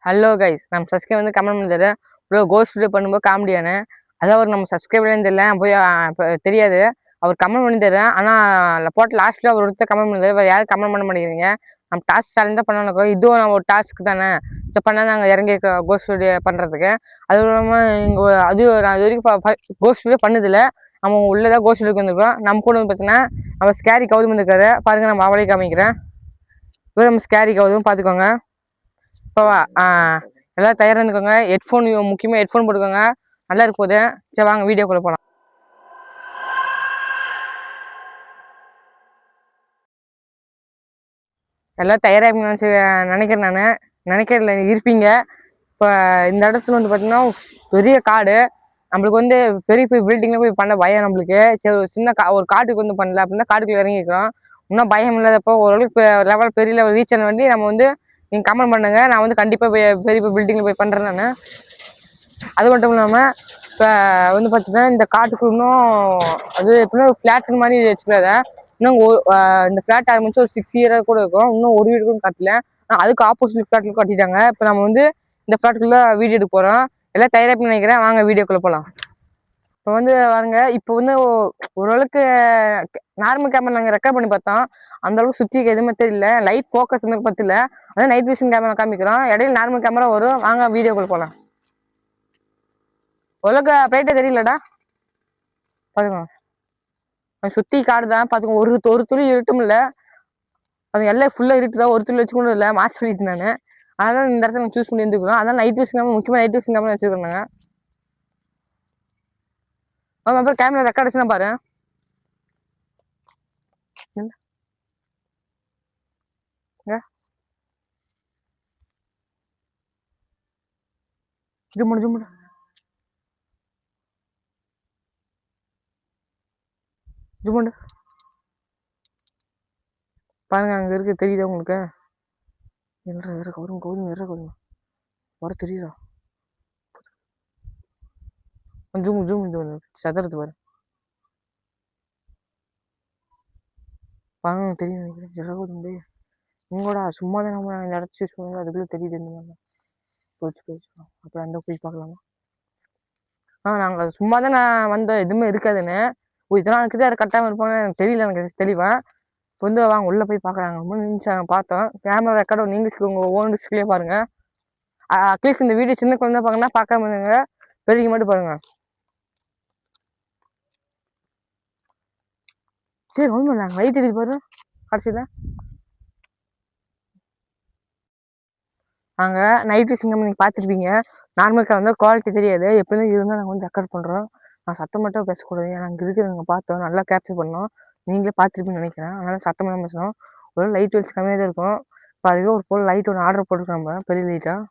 Hello guys, நம்ம subscribe வந்து comment பண்ணிட்டாரு. ப்ரோ கோஸ்ட் வீடியோ பண்ணும்போது காமெடியான அதான் அவர் நம்ம சப்ஸ்கிரைப்லேருந்து தெரியல போய் தெரியாது. அவர் கமெண்ட் பண்ணி தரேன். ஆனால் போட்டு லாஸ்ட்டில் அவர் ஒருத்தர் கமெண்ட் பண்ணுறாரு. வேறு யாரும் கமெண்ட் பண்ண மாட்டேங்கிறீங்க. நம்ம டாஸ்க் சேலஞ்ச் தான் பண்ணணும். இதுவும் நம்ம ஒரு டாஸ்க் தானே. சரி பண்ணால் நாங்கள் இறங்கி கோஸ்ட் வீடியோ பண்ணுறதுக்கு. அதுவும் இல்லாமல் இங்கே அது நான் இது வரைக்கும் கோஸ்ட் வீடியோ பண்ணதில்ல. நம்ம உள்ளதான் கோஸ்ட் வீடியோக்கு வந்துருக்கோம். நம்ம கூட வந்து பார்த்தீங்கன்னா அவர் ஸ்கேரி கவுதம் வந்துருக்காரு. பாருங்கள், நம்ம அவளே காமிக்கிறேன். இப்போ நம்ம ஸ்கேரி கவுதும் பார்த்துக்கோங்க. இப்போவா எல்லாம் தயாராக இருந்துக்கோங்க. ஹெட்ஃபோன் முக்கியமாக ஹெட்ஃபோன் போட்டுக்கோங்க. நல்லா இருப்போது. சரி வாங்க வீடியோக்குள்ளே போகலாம். எல்லாம் தயாராக நினைக்கிறேன். நான் நினைக்கிறல இருப்பீங்க. இப்போ இந்த இடத்துல வந்து பார்த்தீங்கன்னா பெரிய காடு. நம்மளுக்கு வந்து பெரிய பெரிய பில்டிங்கில் போய் பண்ண பயம் நம்மளுக்கு. சரி ஒரு சின்ன ஒரு காட்டுக்கு வந்து பண்ணல அப்படின்னா காட்டுக்குள்ள இறங்கிக்கிறோம். இன்னும் பயம் இல்லாதப்போ ஓரளவுக்கு லெவல் பெரிய லெவல் ரீச் ஆன வண்டி நம்ம வந்து நீங்கள் கமெண்ட் பண்ணுங்க. நான் வந்து கண்டிப்பாக போய் பெரிய பெரிய பில்டிங்கில் போய் பண்ணுறேன். நான் அது மட்டும் இல்லாமல் இப்போ வந்து பார்த்தீங்கன்னா இந்த காட்டுக்கு இன்னும் அது எப்படின்னா ஒரு ஃப்ளாட் மாதிரி வச்சுக்காத. இன்னும் இந்த ஃப்ளாட் ஆரம்பிச்சு ஒரு 6 இயராக கூட இருக்கும். இன்னும் ஒரு வீடு கூட கட்டல. ஆனால் அதுக்கு ஆப்போசிட் ஃப்ளாட்டில் கட்டிட்டாங்க. இப்போ நம்ம வந்து இந்த ஃப்ளாட்டுக்குள்ளே வீடியோ எடுக்க போகிறோம். எல்லாம் தயாராக நினைக்கிறேன். வாங்க வீடியோக்குள்ளே போகலாம். இப்போ வந்து வாங்க, இப்போ வந்து ஓரளவுக்கு நார்மல் கேமரா நாங்கள் ரெக்கார்ட் பண்ணி பார்த்தோம். அந்த அளவுக்கு சுற்றி எதுவுமே தெரியல. லைட் ஃபோக்கஸ் பற்றில. அதான் நைட் விஷன் கேமரா காமிக்கிறோம். இடையில நார்மல் கேமரா வரும். வாங்க வீடியோக்குள்ளே போகலாம். ஓரளவுக்கு பிரைட்டாக தெரியலடா. பாத்துக்கோங்க, சுற்றி காடு தான். பார்த்துக்கோங்க, ஒரு துளி இருட்டும் இல்லை. அது எல்லாம் ஃபுல்லாக இருட்டுதான். ஒரு துளி வச்சு கூட இல்லை. மார்ச் பண்ணிட்டு நான் அதனால இந்த இடத்துல சூஸ் பண்ணி இருந்துக்கிறோம். அதான் நைட் விஷன் கேமரா, முக்கியமாக நைட் விஷன் கேமரா வச்சுருக்கோம் நாங்கள். அப்புறம் கேமரா ரெக்கார்ட் வச்சுனா பாரு. ஜும்முடு ஜும்முடு ஜும்முடு பாருங்க, அங்கே இருக்கு. தெரியுதா உங்களுக்கு? எற கவுருங்க வர தெரியுதா? ஜூம் ஜூம் இது சதுரத்து பாரு. பாருங்க, தெரியும் நினைக்கிறேன். எற கவுதும் உங்களோட சும்மா தான் நம்ம இந்த இடத்த சூஸ் பண்ணுங்க. அதுக்குள்ளே தெரியுது. இந்த மாதிரி போயிடுச்சு. அப்புறம் அந்த போய் பார்க்கலாமா? நாங்கள் சும்மா தான் நான் வந்த எதுவுமே இருக்காதுன்னு. இதெல்லாம் இருக்குது. அதை கட்டாமல் இருப்பாங்க. எனக்கு தெரியல. எனக்கு தெளிவாக இப்போ வந்து வாங்க உள்ளே போய் பார்க்குறாங்க. ரொம்ப நிமிஷம் பார்த்தோம். கேமரா ரெக்கார்டும் நீங்கள் உங்கள் ஓன் டிஸ்பிளே பாருங்கள். அட்லீஸ்ட் இந்த வீடியோ சின்ன குழந்தை பார்க்கணும்னா பார்க்காம இருங்க. பெரிய மட்டும் பாருங்கள். சரி ஒன்றும் நாங்கள் லைட் அடிச்சு பாரு. கடைசியில் நாங்கள் நைட் விஷன் நீங்கள் பார்த்துருப்பீங்க. நார்மல் கேமரா வந்து குவாலிட்டி தெரியாது. எப்படியும் இருந்தால் நாங்கள் வந்து ரெக்கார்ட் பண்ணுறோம். நான் சத்தம் மட்டும் பேசக்கூடாது. ஏன்னா அங்கே இருக்கிற நாங்கள் பார்த்தோம். நல்லா கேப்சர் பண்ணோம். நீங்களே பார்த்துருப்பீங்கன்னு நினைக்கிறேன். அதனால் சத்தமாக பேசணும். ஒரு லைட் வச்சு கம்மியாக தான் இருக்கும். இப்போ அதுக்கு ஒரு போல் லைட் ஒன்று ஆர்டர் போட்டுருக்கோம். நம்ம பெரிய லைட்டாக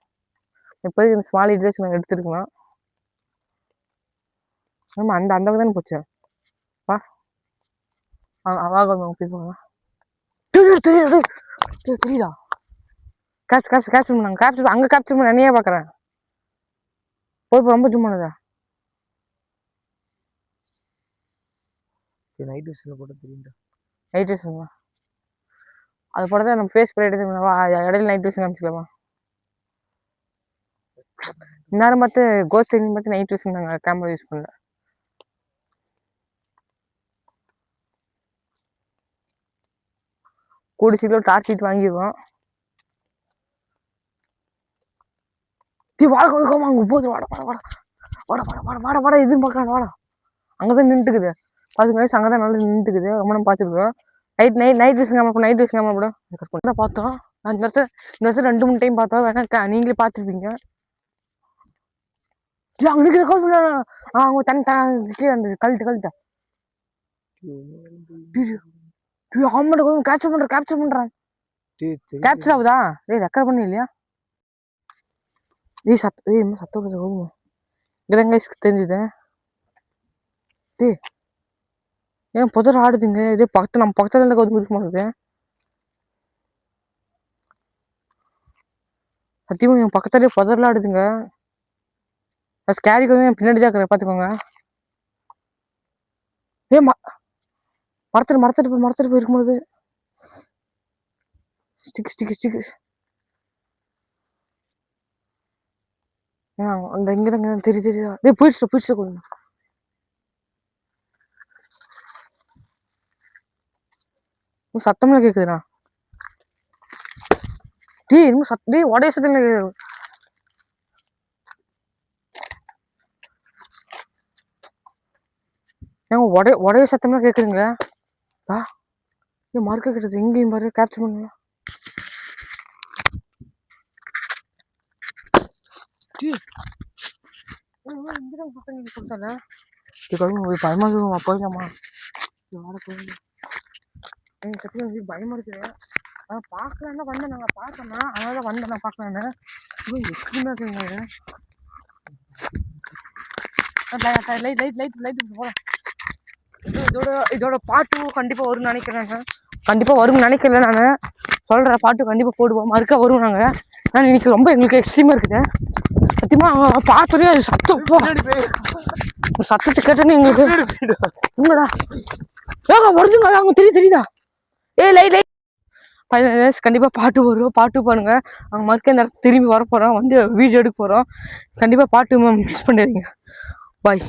இப்போதைக்கு இந்த ஸ்மால் லைட் வச்சு நாங்கள் எடுத்துருக்கலாம். ஆமாம், அந்த அந்த தானே போச்சு. வா அவாக போய் போங்க. தெரியுதா? கேப்சர் பண்ணாங்க. அங்கே கேப்சர் பண்ண என்னையே பார்க்குறேன். போய் ரொம்ப சும்மானதா நைட் விஷனில் போட்டு தெரியுது. நைட் விஷன் அது போட தான் நம்ம ஃபேஸ் ப்ரைட் இடையில நைட் விஷன் காமிச்சிக்கலாமா? இந்நேரம் பார்த்து கோஸ்ட் ட்ரைனிங் பார்த்து நைட் விஷன் நாங்கள் கேமரா யூஸ் பண்ணல. கூடி சீக்கிரம் டார்ச் ஷீட் வாங்கிடுவோம். வாங்க போது. வாட எதுவும் பார்க்கலாம். வாடா, அங்கதான் நின்றுக்குது. பார்த்துக்க, அங்கதான் நல்லா நின்றுக்குது. ரொம்ப நம்ம பார்த்துருக்கோம். Night vision camera night vision camera கூட பார்த்தோம். இந்த இடத்துல 2-3 டைம் பார்த்தோம். வேணா நீங்களே பார்த்துருப்பீங்க. அவங்க தண்ணி கீழே அந்த கழட்டு கேப்சர் பண்றான். கேப்சர் ஆகுதா? ரெக்கார்ட் பண்ணி இல்லையா? சத்தம் போதுமா தெரிஞ்சுது. ஏன் புதர் ஆடுதுங்க? இதே நம்ம பக்கத்துல இருந்து கவுது இருக்க மாட்டேது. சத்தியமா என் பக்கத்துலயே புதர்லாம் ஆடுதுங்க. ஸ்கேரி கொஞ்சம் பின்னாடி தான் பார்த்துக்கோங்க. மரத்துட்டு போயிருக்கும்போது ஸ்டிக் அந்த இங்க தெரியுதா போயிடுச்சு கொஞ்சம். சத்தம்லாம் கேக்குதுண்ணா. இன்னும் டேய் உடைய சத்தம் கேக்குது. உடைய சத்தம்லாம் கேக்குதுங்க. மறுக்க கிட்டது எங்கேயும் பாரு கேப்சர் பண்ணல. பயமா போயிடலாமா? பயமா இருக்குது. பாக்கலான்னு வந்தேன். நாங்க பாக்கனா அதனால வந்தேன். நான் பாக்கலான்னு இதோட பாட்டு கண்டிப்பா வரும்னு நினைக்கிறேன். கண்டிப்பா வரும்னு நினைக்கல. நானு சொல்ற பாட்டு கண்டிப்பா போடுவோம். மறுக்க வருவோம் நாங்க. நான் இன்னைக்கு ரொம்ப எங்களுக்கு எக்ஸ்ட்ரீமா இருக்குது. சத்தியமா பாத்துலயே அது சத்தம் சத்தத்தை கேட்டேன்னு எங்களுக்கு உங்களடா வருதுங்க. அவங்க தெரியுதா? கண்டிப்பா பாட்டு வரும். பாட்டு பாருங்க. அவங்க மறுக்க இந்த திரும்பி வர போறோம். வந்து வீடியோ எடுக்க போறோம். கண்டிப்பா பாட்டு மிஸ் பண்ணிடுறீங்க. பாய்.